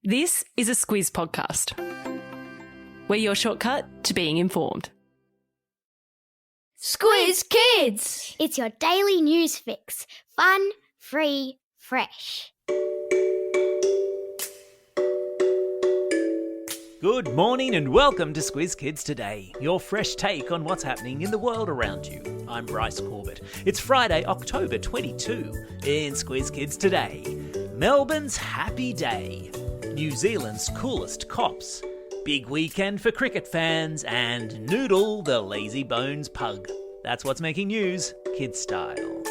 This is a Squiz podcast. We're your shortcut to being informed. Squiz Kids! It's your daily news fix. Fun, free, fresh. Good morning and welcome to Squiz Kids Today, your fresh take on what's happening in the world around you. I'm Bryce Corbett. It's Friday, October 22. In Squiz Kids Today, Melbourne's happy day, New Zealand's coolest cops, big weekend for cricket fans, and Noodle, the lazy bones pug. That's what's making news, kids style.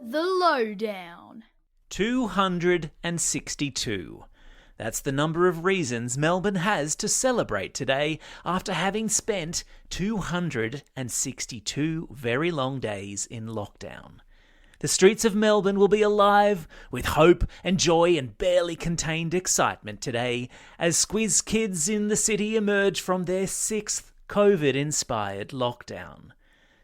The lowdown. 262. That's the number of reasons Melbourne has to celebrate today after having spent 262 very long days in lockdown. The streets of Melbourne will be alive with hope and joy and barely contained excitement today as Squiz Kids in the city emerge from their 6th COVID-inspired lockdown.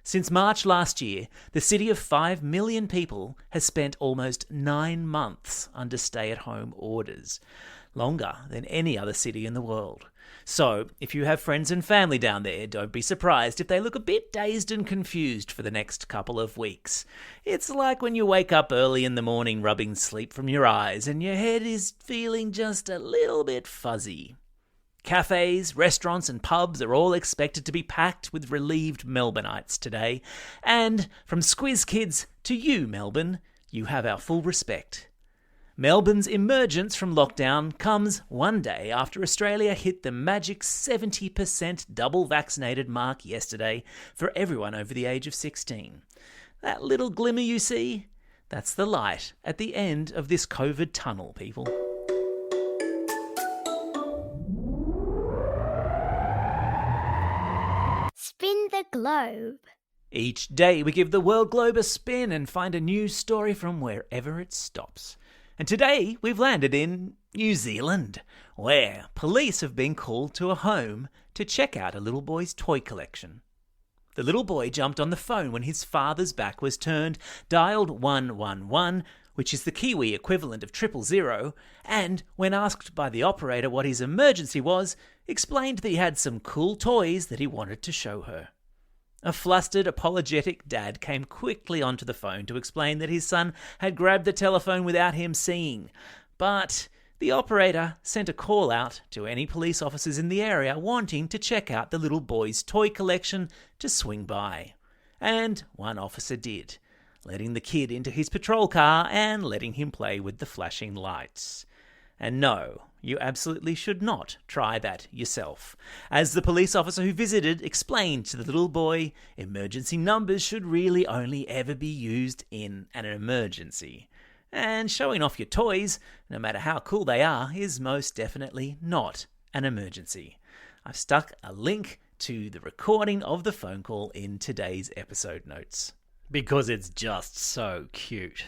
Since March last year, the city of 5 million people has spent almost 9 months under stay-at-home orders, longer than any other city in the world. So, if you have friends and family down there, don't be surprised if they look a bit dazed and confused for the next couple of weeks. It's like when you wake up early in the morning rubbing sleep from your eyes and your head is feeling just a little bit fuzzy. Cafes, restaurants and pubs are all expected to be packed with relieved Melbourneites today. And from Squiz Kids to you, Melbourne, you have our full respect. Melbourne's emergence from lockdown comes one day after Australia hit the magic 70% double vaccinated mark yesterday for everyone over the age of 16. That little glimmer you see? That's the light at the end of this COVID tunnel, people. Spin the globe. Each day we give the world globe a spin and find a news story from wherever it stops. And today we've landed in New Zealand, where police have been called to a home to check out a little boy's toy collection. The little boy jumped on the phone when his father's back was turned, dialed 111, which is the Kiwi equivalent of 000, and when asked by the operator what his emergency was, explained that he had some cool toys that he wanted to show her. A flustered, apologetic dad came quickly onto the phone to explain that his son had grabbed the telephone without him seeing. But the operator sent a call out to any police officers in the area wanting to check out the little boy's toy collection to swing by. And one officer did, letting the kid into his patrol car and letting him play with the flashing lights. And no, you absolutely should not try that yourself. As the police officer who visited explained to the little boy, emergency numbers should really only ever be used in an emergency. And showing off your toys, no matter how cool they are, is most definitely not an emergency. I've stuck a link to the recording of the phone call in today's episode notes, because it's just so cute.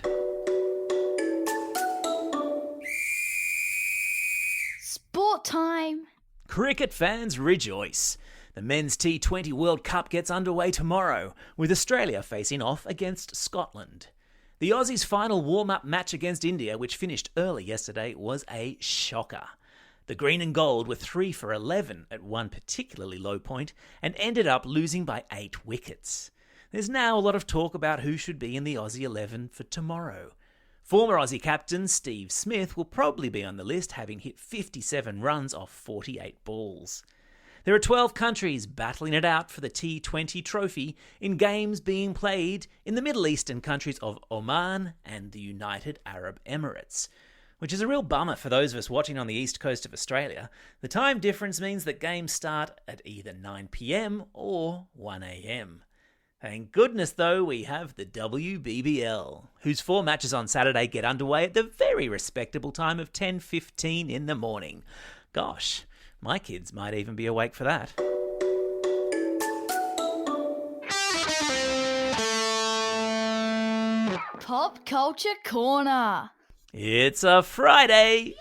Sport time. Cricket fans rejoice. The Men's T20 World Cup gets underway tomorrow, with Australia facing off against Scotland. The Aussies' final warm-up match against India, which finished early yesterday, was a shocker. The green and gold were 3 for 11 at one particularly low point and ended up losing by 8 wickets. There's now a lot of talk about who should be in the Aussie 11 for tomorrow. Former Aussie captain Steve Smith will probably be on the list, having hit 57 runs off 48 balls. There are 12 countries battling it out for the T20 trophy in games being played in the Middle Eastern countries of Oman and the United Arab Emirates, which is a real bummer for those of us watching on the east coast of Australia. The time difference means that games start at either 9 p.m. or 1 a.m. Thank goodness, though, we have the WBBL, whose 4 matches on Saturday get underway at the very respectable time of 10:15 in the morning. Gosh, my kids might even be awake for that. Pop Culture Corner. It's a Friday!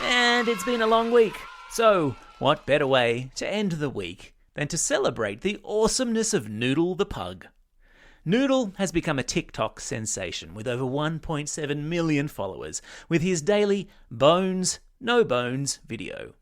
And it's been a long week. So, what better way to end the week than to celebrate the awesomeness of Noodle the pug? Noodle has become a TikTok sensation with over 1.7 million followers with his daily Bones, No Bones video.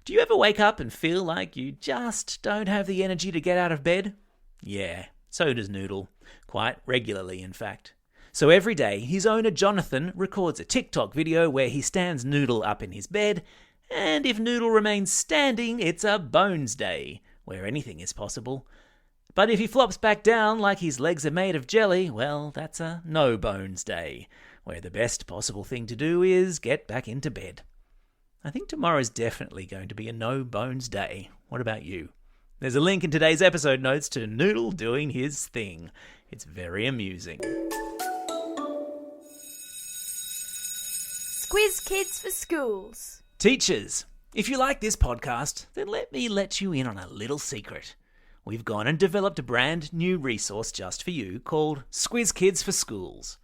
Do you ever wake up and feel like you just don't have the energy to get out of bed? Yeah, so does Noodle. Quite regularly, in fact. So every day, his owner Jonathan records a TikTok video where he stands Noodle up in his bed, and if Noodle remains standing, it's a Bones Day, where anything is possible. But if he flops back down like his legs are made of jelly, well, that's a No Bones Day, where the best possible thing to do is get back into bed. I think tomorrow's definitely going to be a No Bones Day. What about you? There's a link in today's episode notes to Noodle doing his thing. It's very amusing. Squiz Kids for Schools. Teachers, if you like this podcast, then let me let you in on a little secret. We've gone and developed a brand new resource just for you called Squiz Kids for Schools.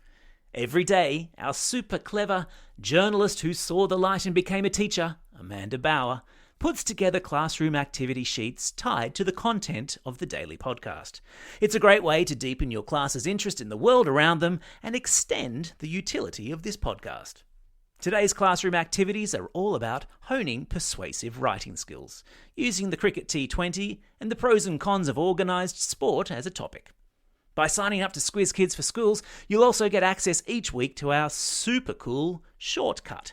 Every day, our super clever journalist who saw the light and became a teacher, Amanda Bauer, puts together classroom activity sheets tied to the content of the daily podcast. It's a great way to deepen your class's interest in the world around them and extend the utility of this podcast. Today's classroom activities are all about honing persuasive writing skills, using the cricket T20 and the pros and cons of organised sport as a topic. By signing up to Squiz Kids for Schools, you'll also get access each week to our super cool Shortcut,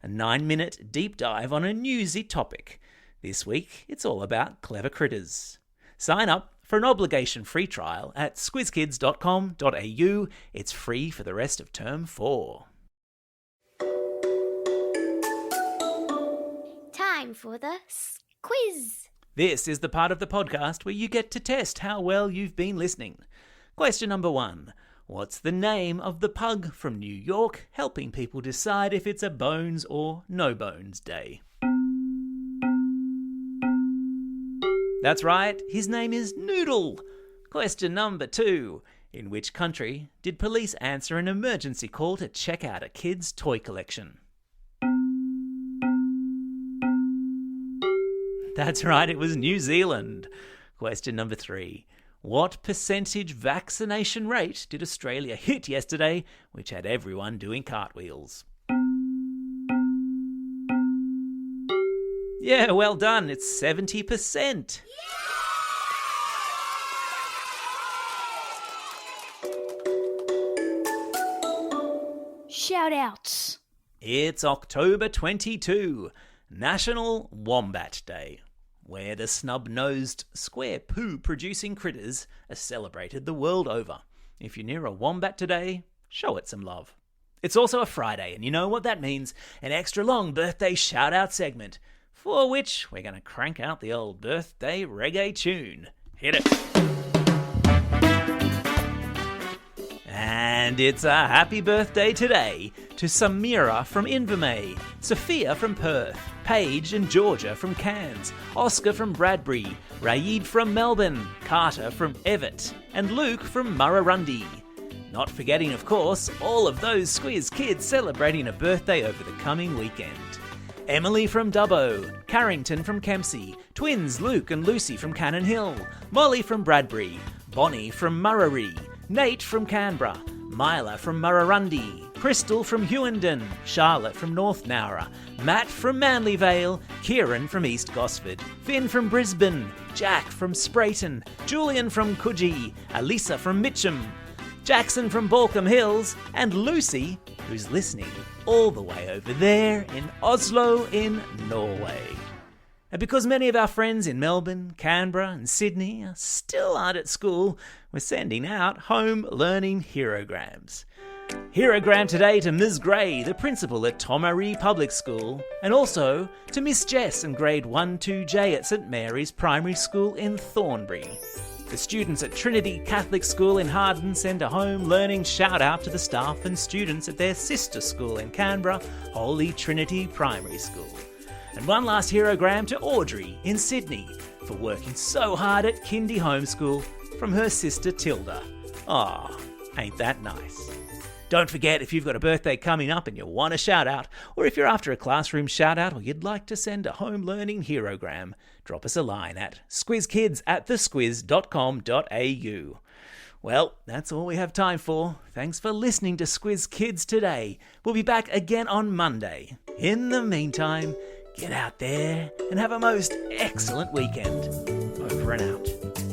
a 9-minute deep dive on a newsy topic. This week, it's all about clever critters. Sign up for an obligation-free trial at squizkids.com.au. It's free for the rest of Term 4. Time for the quiz. This is the part of the podcast where you get to test how well you've been listening. Question number 1. What's the name of the pug from New York helping people decide if it's a Bones or No Bones Day? That's right, his name is Noodle. Question number 2. In which country did police answer an emergency call to check out a kid's toy collection? That's right, it was New Zealand. Question number 3. What percentage vaccination rate did Australia hit yesterday, which had everyone doing cartwheels? Yeah, well done. It's 70%. Shout outs. It's October 22, National Wombat Day, where the snub-nosed, square poo-producing critters are celebrated the world over. If you're near a wombat today, show it some love. It's also a Friday, and you know what that means, an extra long birthday shout-out segment, for which we're going to crank out the old birthday reggae tune. Hit it! And it's a happy birthday today to Samira from Invermay, Sophia from Perth, Paige and Georgia from Cairns, Oscar from Bradbury, Raid from Melbourne, Carter from Everett, and Luke from Murrurundi. Not forgetting, of course, all of those Squiz kids celebrating a birthday over the coming weekend. Emily from Dubbo, Carrington from Kempsey, twins Luke and Lucy from Cannon Hill, Molly from Bradbury, Bonnie from Murraree, Nate from Canberra, Myla from Murrurundi, Crystal from Hughenden, Charlotte from North Nowra, Matt from Manly Vale, Kieran from East Gosford, Finn from Brisbane, Jack from Sprayton, Julian from Coogee, Elisa from Mitcham, Jackson from Balcombe Hills, and Lucy, who's listening all the way over there in Oslo in Norway. And because many of our friends in Melbourne, Canberra and Sydney still aren't at school, we're sending out home learning herograms. Herogram today to Ms. Gray, the principal at Tomaree Public School, and also to Miss Jess and grade 1-2J at St Mary's Primary School in Thornbury. The students at Trinity Catholic School in Harden send a home learning shout out to the staff and students at their sister school in Canberra, Holy Trinity Primary School. And one last herogram to Audrey in Sydney for working so hard at Kindy Homeschool from her sister Tilda. Aw, ain't that nice? Don't forget, if you've got a birthday coming up and you want a shout out, or if you're after a classroom shout out or you'd like to send a home learning herogram, drop us a line at squizkids@thesquiz.com.au. Well, that's all we have time for. Thanks for listening to Squiz Kids today. We'll be back again on Monday. In the meantime, get out there and have a most excellent weekend. Over and out.